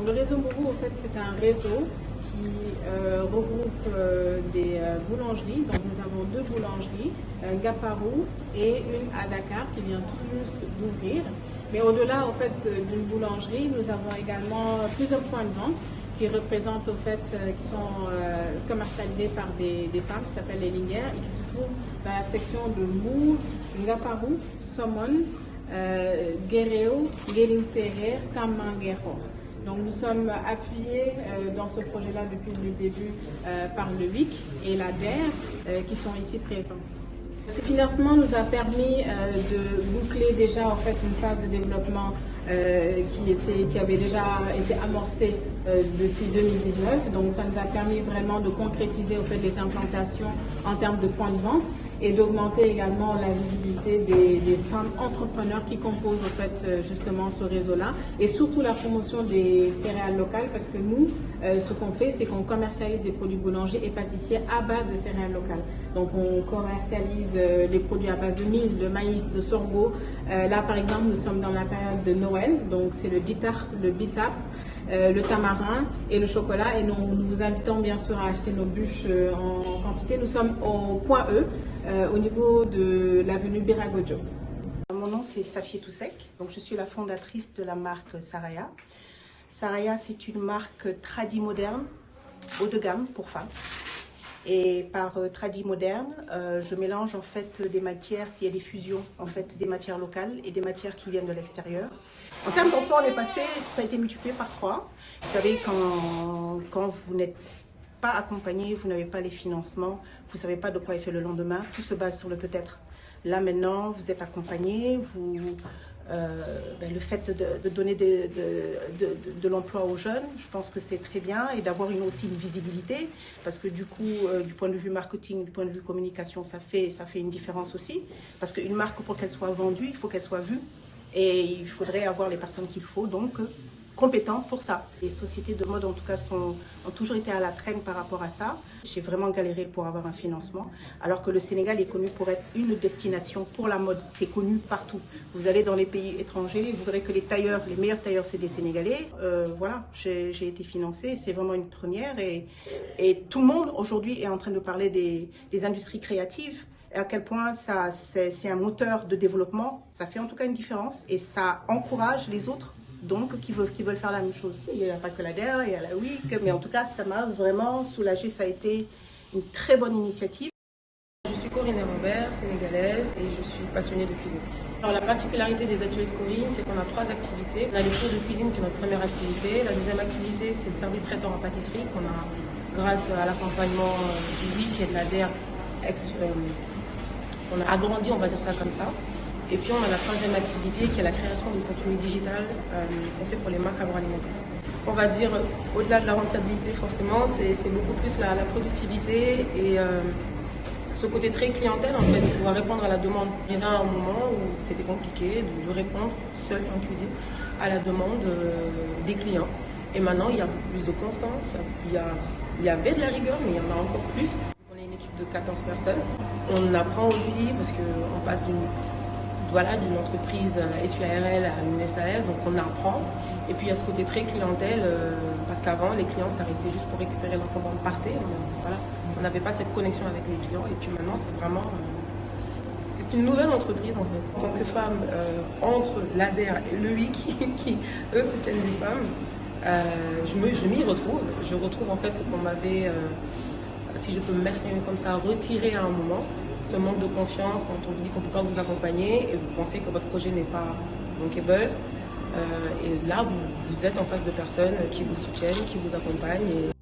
Le réseau Mourou, en fait, c'est un réseau qui regroupe des boulangeries. Donc nous avons deux boulangeries, Ngaparou et une à Dakar qui vient tout juste d'ouvrir. Mais au-delà en fait d'une boulangerie, nous avons également plusieurs points de vente qui représentent au fait, qui sont commercialisés par des femmes qui s'appellent les lingères et qui se trouvent dans la section de Mou, Ngaparou, Somon, Guerrero, Guérin-Serrer, Kamangero. Donc nous sommes appuyés dans ce projet-là depuis le début par le WIC et la DER qui sont ici présents. Ce financement nous a permis de boucler déjà en fait une phase de développement qui avait déjà été amorcée depuis 2019. Donc ça nous a permis vraiment de concrétiser au fait les implantations en termes de points de vente et d'augmenter également la visibilité des femmes entrepreneurs qui composent en fait justement ce réseau-là et surtout la promotion des céréales locales parce que nous, ce qu'on fait, c'est qu'on commercialise des produits boulangers et pâtissiers à base de céréales locales. Donc on commercialise les produits à base de mil, de maïs, de sorgho. Là par exemple, nous sommes dans la période de Noël, donc c'est le ditar, le bissap, le tamarin et le chocolat. Et nous vous invitons bien sûr à acheter nos bûches en quantité. Nous sommes au point E, au niveau de l'avenue Biragojo. Mon nom c'est Safie Toussek, donc je suis la fondatrice de la marque Saraya. Saraya, c'est une marque tradi moderne, haut de gamme pour femmes. Et par tradi moderne, je mélange en fait des matières, s'il y a des fusions, en fait des matières locales et des matières qui viennent de l'extérieur. En termes d'emploi, on est passé, ça a été multiplié par 3. Vous savez, quand vous n'êtes pas accompagné, vous n'avez pas les financements, vous ne savez pas de quoi est fait le lendemain, tout se base sur le peut-être. Là maintenant, vous êtes accompagné, le fait de donner de l'emploi aux jeunes, je pense que c'est très bien et d'avoir aussi une visibilité parce que du coup, du point de vue marketing, du point de vue communication, ça fait une différence aussi parce qu'une marque, pour qu'elle soit vendue, il faut qu'elle soit vue et il faudrait avoir les personnes qu'il faut, donc compétents pour ça. Les sociétés de mode en tout cas ont toujours été à la traîne par rapport à ça. J'ai vraiment galéré pour avoir un financement, alors que le Sénégal est connu pour être une destination pour la mode. C'est connu partout. Vous allez dans les pays étrangers, vous verrez que les meilleurs tailleurs, c'est des Sénégalais. Voilà, j'ai été financée, c'est vraiment une première et tout le monde aujourd'hui est en train de parler des industries créatives. Et à quel point c'est un moteur de développement, ça fait en tout cas une différence et ça encourage les autres donc qui veulent faire la même chose. Il n'y a pas que la DER, il y a la WIC, mais en tout cas ça m'a vraiment soulagée, ça a été une très bonne initiative. Je suis Corinne Robert, sénégalaise et je suis passionnée de cuisine. Alors la particularité des ateliers de Corinne, c'est qu'on a 3 activités. On a les cours de cuisine qui est notre première activité. La deuxième activité, c'est le service traiteur en pâtisserie qu'on a grâce à l'accompagnement du WIC et de la DER. On a agrandi, on va dire ça comme ça. Et puis on a la troisième activité qui est la création de contenu digital qu'on fait pour les marques agroalimentaires. On va dire, au-delà de la rentabilité forcément, c'est beaucoup plus la productivité et ce côté très clientèle en fait, de pouvoir répondre à la demande. Il y a un moment où c'était compliqué de répondre seul en cuisine à la demande des clients. Et maintenant il y a plus de constance, il y avait de la rigueur mais il y en a encore plus. On est une équipe de 14 personnes. On apprend aussi parce qu'on passe d'une entreprise SUARL à une SAS, donc on apprend. Et puis il y a ce côté très clientèle, parce qu'avant les clients s'arrêtaient juste pour récupérer leur commande, partaient. On n'avait pas cette connexion avec les clients. Et puis maintenant c'est vraiment, c'est une nouvelle entreprise en fait. En tant que femme, entre l'ADER et le WIC qui eux soutiennent les femmes, je m'y retrouve. Je retrouve en fait ce qu'on m'avait, si je peux me m'exprimer comme ça, retiré à un moment. Ce manque de confiance quand on vous dit qu'on ne peut pas vous accompagner et vous pensez que votre projet n'est pas bankable. Et là, vous êtes en face de personnes qui vous soutiennent, qui vous accompagnent. Et